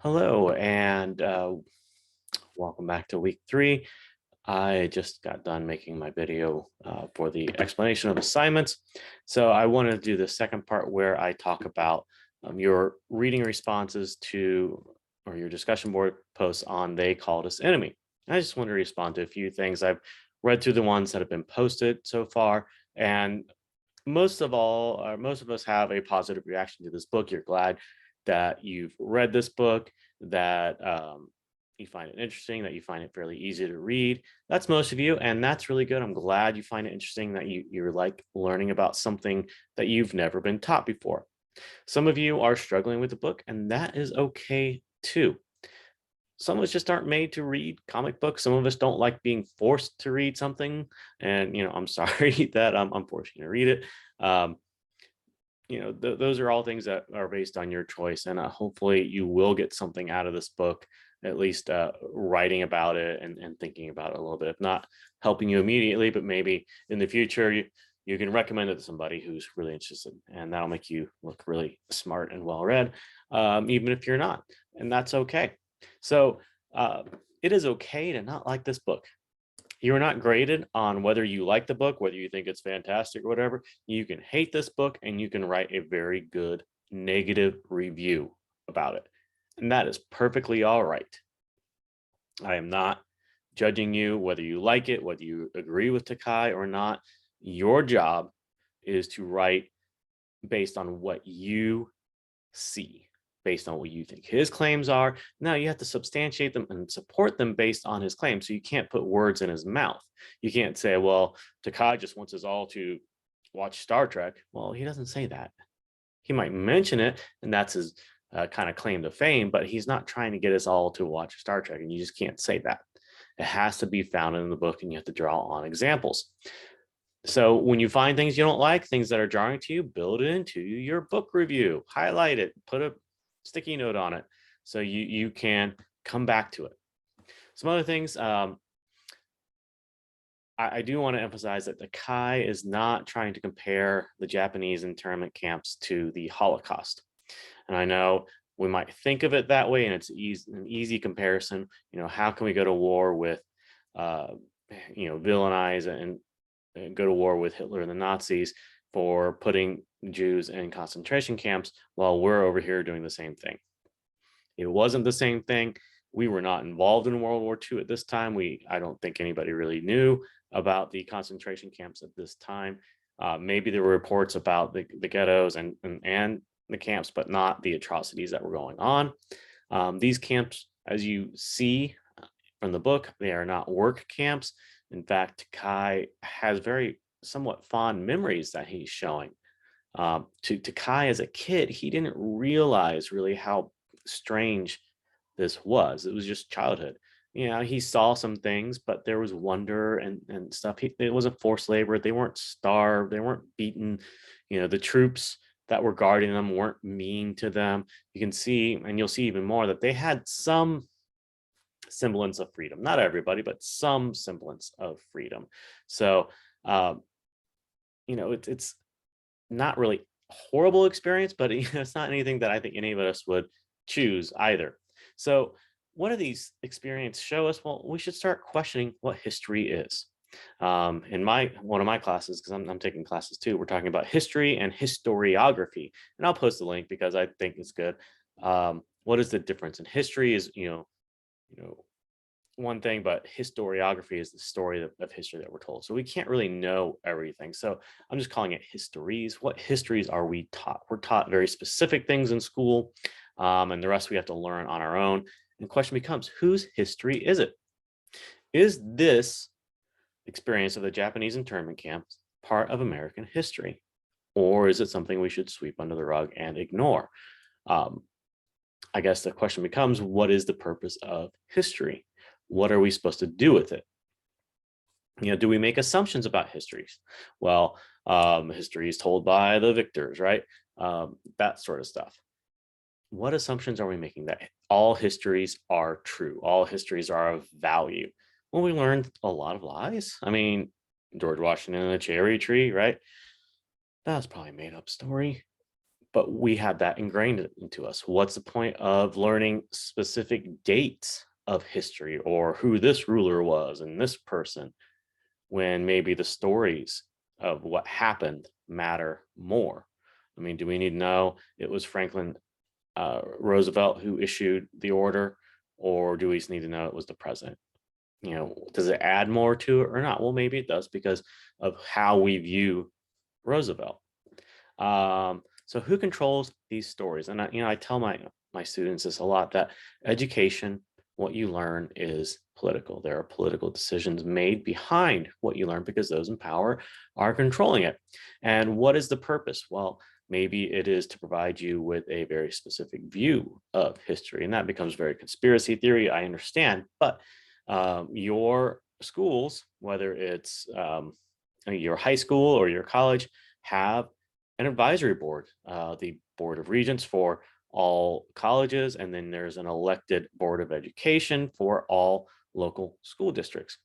Hello, and welcome back to week 3. I just got done making my video for the explanation of assignments. So I want to do the second part where I talk about your reading responses to, or your discussion board posts on They Called Us Enemy. I just want to respond to a few things. I've read through the ones that have been posted so far, and most of all, most of us have a positive reaction to this book. You're glad that you've read this book, that you find it interesting, that you find it fairly easy to read. That's most of you, and that's really good. I'm glad you find it interesting, that you're like learning about something that you've never been taught before. Some of you are struggling with the book, and that is okay too. Some of us just aren't made to read comic books. Some of us don't like being forced to read something, and I'm sorry that I'm forcing you to read it. Um, those are all things that are based on your choice, and hopefully you will get something out of this book, at least writing about it and thinking about it a little bit. If not helping you immediately, but maybe in the future you can recommend it to somebody who's really interested, and that'll make you look really smart and well read, even if you're not, and that's okay. So uh, it is okay to not like this book. You're not graded on whether you like the book, whether you think it's fantastic or whatever. You can hate this book and you can write a very good negative review about it. And that is perfectly all right. I am not judging you whether you like it, whether you agree with Takai or not. Your job is to write based on what you see, based on what you think his claims are. Now you have to substantiate them and support them based on his claims. So you can't put words in his mouth. You can't say, well, Takai just wants us all to watch Star Trek. Well, he doesn't say that. He might mention it, and that's his kind of claim to fame, but he's not trying to get us all to watch Star Trek, and you just can't say that. It has to be found in the book, and you have to draw on examples. So when you find things you don't like, things that are jarring to you, build it into your book review, highlight it, put a sticky note on it so you can come back to it. Some other things, I do want to emphasize that the Kai is not trying to compare the Japanese internment camps to the Holocaust. And I know we might think of it that way, and it's an easy comparison. How can we go to war with, villainize and go to war with Hitler and the Nazis for putting Jews in concentration camps while we're over here doing the same thing? It wasn't the same thing. We were not involved in World War II at this time. I don't think anybody really knew about the concentration camps at this time. Maybe there were reports about the ghettos and the camps, but not the atrocities that were going on. These camps, as you see from the book, they are not work camps. In fact, Kai has very somewhat fond memories that he's showing. To Kai as a kid, he didn't realize really how strange this was. It was just childhood. He saw some things, but there was wonder and stuff. It wasn't forced labor. They weren't starved. They weren't beaten. The troops that were guarding them weren't mean to them. You can see, and you'll see even more, that they had some semblance of freedom. Not everybody, but some semblance of freedom. So, it's not really a horrible experience, but it's not anything that I think any of us would choose either. So what do these experiences show us? Well, we should start questioning what history is. In one of my classes, because I'm taking classes too, we're talking about history and historiography, and I'll post the link because I think it's good. What is the difference? In history is one thing, but historiography is the story of history that we're told. So we can't really know everything. So I'm just calling it histories. What histories are we taught? We're taught very specific things in school, and the rest we have to learn on our own. And the question becomes, whose history is it? Is this experience of the Japanese internment camps part of American history? Or is it something we should sweep under the rug and ignore? I guess the question becomes, what is the purpose of history? What are we supposed to do with it? Do we make assumptions about histories? Well, history is told by the victors, right? That sort of stuff. What assumptions are we making? That all histories are true, all histories are of value? Well, we learned a lot of lies. I mean, George Washington and the cherry tree, right? That was probably a made up story. but we have that ingrained into us. What's the point of learning specific dates of history or who this ruler was and this person when maybe the stories of what happened matter more? I mean, do we need to know it was Franklin Roosevelt who issued the order, or do we just need to know it was the president? Does it add more to it or not? Well, maybe it does because of how we view Roosevelt. So who controls these stories? And I tell my students this a lot, that education, what you learn, is political. There are political decisions made behind what you learn because those in power are controlling it. And what is the purpose? Well, maybe it is to provide you with a very specific view of history, and that becomes very conspiracy theory, I understand. But your schools, whether it's your high school or your college, have an advisory board, the Board of Regents for all colleges, and then there's an elected Board of Education for all local school districts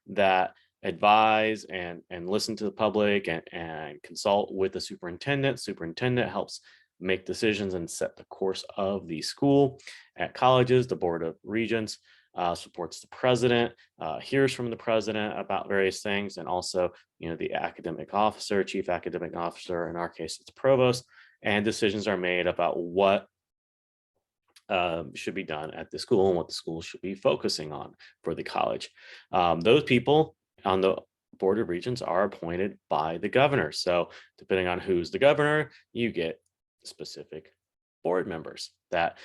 that advise and listen to the public and consult with the superintendent. Superintendent helps make decisions and set the course of the school. At colleges, the Board of Regents supports the president, hears from the president about various things, and also, the academic officer, chief academic officer, in our case, it's provost, and decisions are made about what should be done at the school and what the school should be focusing on for the college. Those people on the Board of Regents are appointed by the governor. So depending on who's the governor, you get specific board members that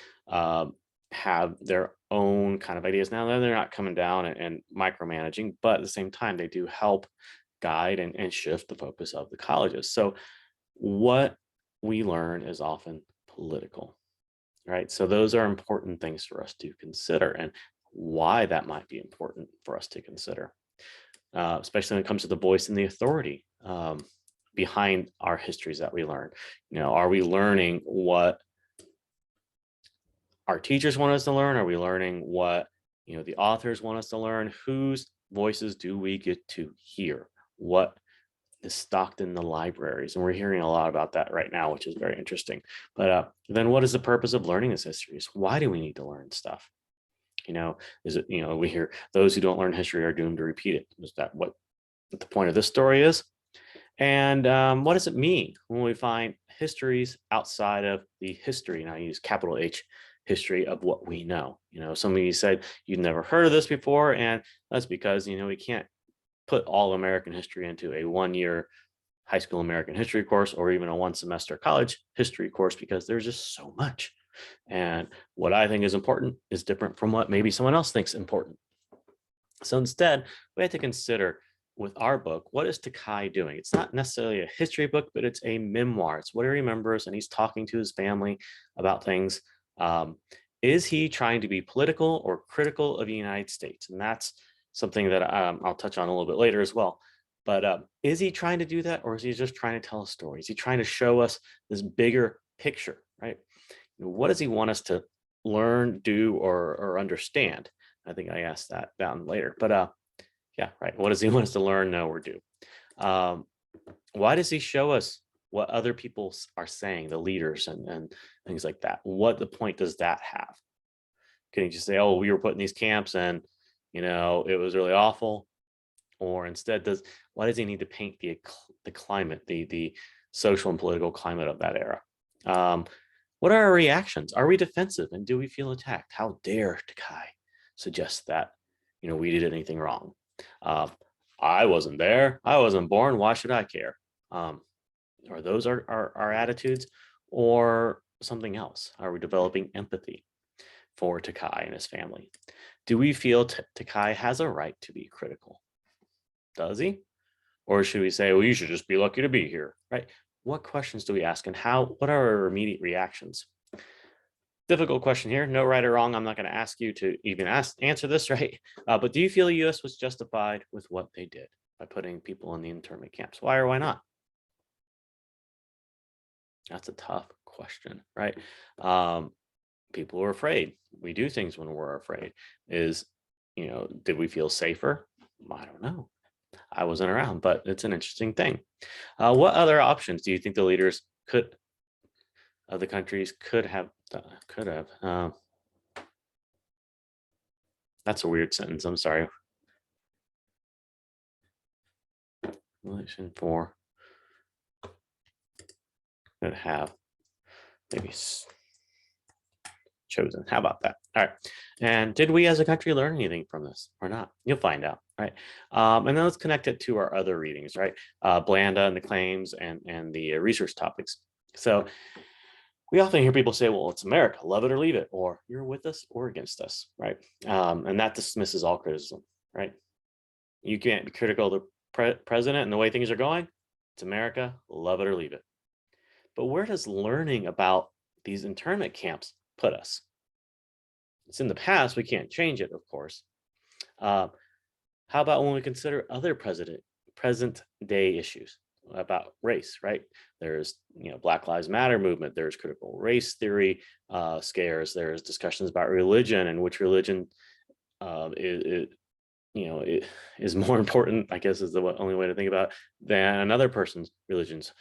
have their own kind of ideas. Now, they're not coming down and micromanaging, but at the same time, they do help guide and shift the focus of the colleges. So what we learn is often political, right? So those are important things for us to consider, and why that might be important for us to consider, especially when it comes to the voice and the authority behind our histories that we learn. Are we learning what our teachers want us to learn? Are we learning what the authors want us to learn? Whose voices do we get to hear? What is stocked in the libraries? And we're hearing a lot about that right now, which is very interesting. But then what is the purpose of learning this history? Why do we need to learn stuff? Is it, we hear those who don't learn history are doomed to repeat it. Is that what the point of this story is? And what does it mean when we find histories outside of the history, and I use capital H, history of what we know? Some of you said you've never heard of this before, and that's because, we can't put all American history into a 1-year high school American history course or even a 1-semester college history course, because there's just so much. And what I think is important is different from what maybe someone else thinks important. So instead, we have to consider with our book, what is Takai doing? It's not necessarily a history book, but it's a memoir. It's what he remembers, and he's talking to his family about things. Is he trying to be political or critical of the United States? And that's something that I'll touch on a little bit later as well. But is he trying to do that, or is he just trying to tell a story? Is he trying to show us this bigger picture, right? What does he want us to learn, do, or understand? I think I asked that down later. But yeah, right. What does he want us to learn, know, or do? Why does he show us what other people are saying, the leaders and things like that? What the point does that have? Can he just say, oh, we were put in these camps and, it was really awful? Or instead, why does he need to paint the climate, the social and political climate of that era? What are our reactions? Are we defensive, and do we feel attacked? How dare Takai suggest that, we did anything wrong? I wasn't there. I wasn't born. Why should I care? Are those our attitudes, or something else? Are we developing empathy for Takai and his family? Do we feel Takai has a right to be critical? Does he? Or should we say, well, you should just be lucky to be here, right? What questions do we ask, and what are our immediate reactions? Difficult question here. No right or wrong. I'm not going to ask you to even answer this, right? But do you feel the U.S. was justified with what they did by putting people in the internment camps? Why or why not? That's a tough question, right? People are afraid. We do things when we're afraid. Did we feel safer? I don't know. I wasn't around, but it's an interesting thing. What other options do you think the leaders could of the countries could have that's a weird sentence. I'm sorry. Election for could have maybe chosen. How about that? All right. And did we as a country learn anything from this or not? You'll find out, right? And then let's connect it to our other readings, right? Blanda and the claims and the research topics. So we often hear people say, well, it's America, love it or leave it, or you're with us or against us, right? And that dismisses all criticism, right? You can't be critical of the president and the way things are going. It's America, love it or leave it. But where does learning about these internment camps put us? It's in the past, we can't change it, of course. Uh, how about when we consider other present day issues about race, right? There's, Black Lives Matter movement, there's critical race theory scares, there's discussions about religion and which religion is, it is more important, I guess is the only way to think about it, than another person's religions.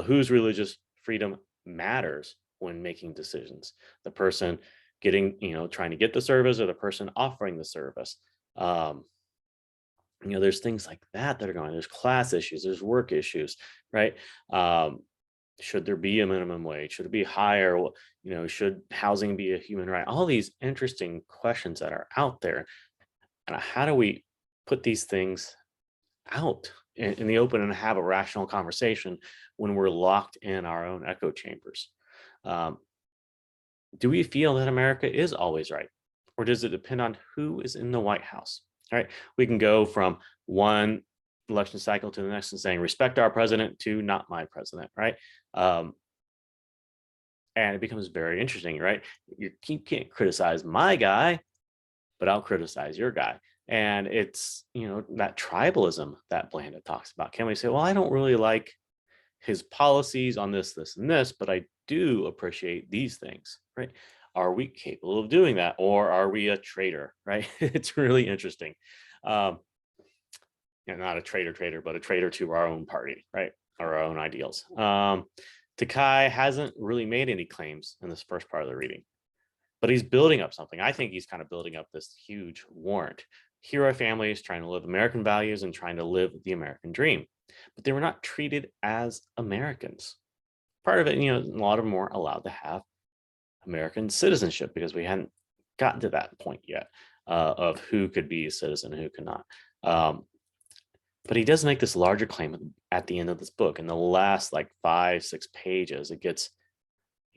Whose religious freedom matters when making decisions? The person getting, trying to get the service or the person offering the service. There's things like that that are going on. There's class issues, there's work issues, right? Should there be a minimum wage? Should it be higher? Should housing be a human right? All these interesting questions that are out there. And how do we put these things out in the open and have a rational conversation when we're locked in our own echo chambers? Do we feel that America is always right? Or does it depend on who is in the White House? All right. We can go from one election cycle to the next and saying, respect our president to not my president, right? And it becomes very interesting, right? You can't criticize my guy, but I'll criticize your guy. And it's, that tribalism that Blanda talks about. Can we say, well, I don't really like his policies on this, this, and this, but I do appreciate these things, right? Are we capable of doing that? Or are we a traitor, right? It's really interesting. Not a traitor, but a traitor to our own party, right? Our own ideals. Takai hasn't really made any claims in this first part of the reading, but he's building up something. I think he's kind of building up this huge warrant. Here are families trying to live American values and trying to live the American dream, but they were not treated as Americans. Part of it, a lot of them weren't allowed to have American citizenship because we hadn't gotten to that point yet of who could be a citizen and who could not. But he does make this larger claim at the end of this book. In the last 5-6 pages, it gets,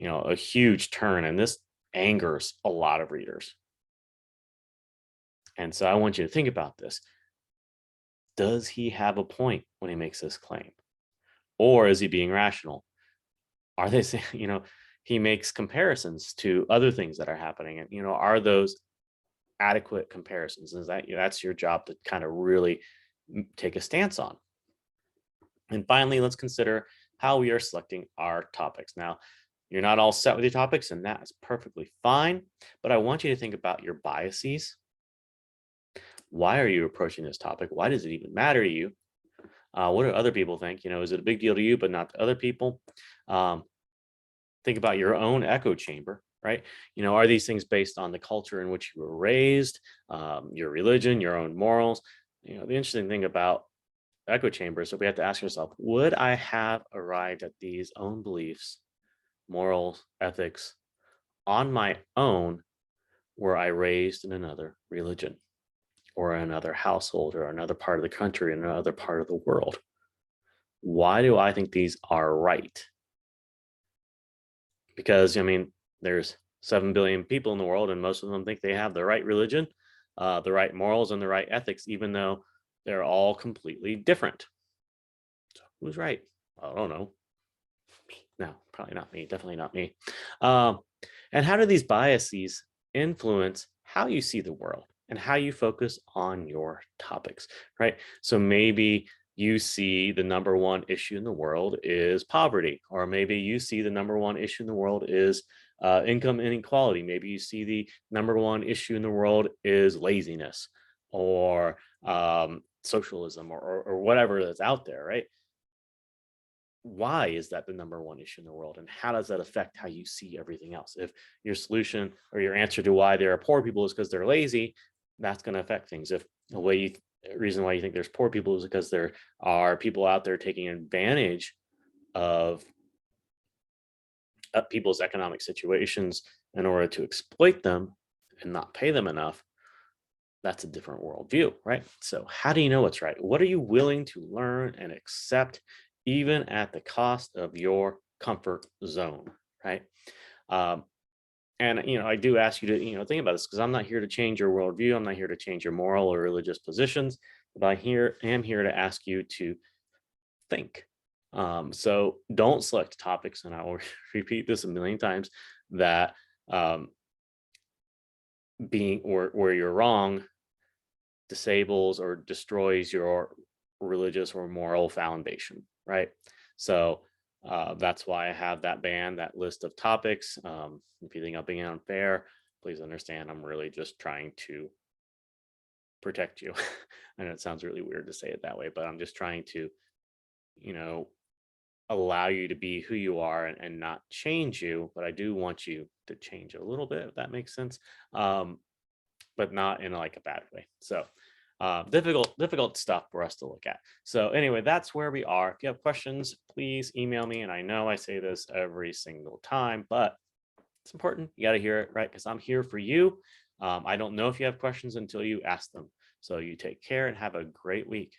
a huge turn, and this angers a lot of readers. And so I want you to think about this. Does he have a point when he makes this claim? Or is he being rational? Are they saying, he makes comparisons to other things that are happening, and, are those adequate comparisons? Is that's your job to kind of really take a stance on. And finally, let's consider how we are selecting our topics. Now, you're not all set with your topics, and that is perfectly fine, but I want you to think about your biases. Why are you approaching this topic? Why does it even matter to you? What do other people think? Is it a big deal to you, but not to other people? Think about your own echo chamber, right? Are these things based on the culture in which you were raised, your religion, your own morals? The interesting thing about echo chambers is that we have to ask ourselves, would I have arrived at these own beliefs, morals, ethics on my own were I raised in another religion or another household or another part of the country and another part of the world? Why do I think these are right? Because, there's 7 billion people in the world, and most of them think they have the right religion, the right morals, and the right ethics, even though they're all completely different. So who's right? I don't know. No, probably not me. Definitely not me. And how do these biases influence how you see the world and how you focus on your topics, right? So maybe you see the number one issue in the world is poverty, or maybe you see the number one issue in the world is income inequality. Maybe you see the number one issue in the world is laziness or socialism or whatever that's out there, right? why is that the number one issue in the world, and how does that affect how you see everything else? If your solution or your answer to why there are poor people is because they're lazy, that's going to affect things. If the way you reason why you think there's poor people is because there are people out there taking advantage of people's economic situations in order to exploit them and not pay them enough, that's a different worldview, right? So, how do you know what's right? What are you willing to learn and accept, even at the cost of your comfort zone, right? Um, and I do ask you to think about this, because I'm not here to change your worldview. I'm not here to change your moral or religious positions, but am here to ask you to think. So don't select topics, and I will repeat this a million times, that um, being or where you're wrong disables or destroys your religious or moral foundation, right? So that's why I have that that list of topics. If you think I'm being unfair, please understand I'm really just trying to protect you. I know it sounds really weird to say it that way, but I'm just trying to, you know, allow you to be who you are, and not change you. But I do want you to change a little bit, if that makes sense. Um, but not in like a bad way. So difficult stuff for us to look at. So anyway, that's where we are. If you have questions, please email me. And I know I say this every single time, but it's important. You got to hear it, right? Because I'm here for you. I don't know if you have questions until you ask them. So you take care and have a great week.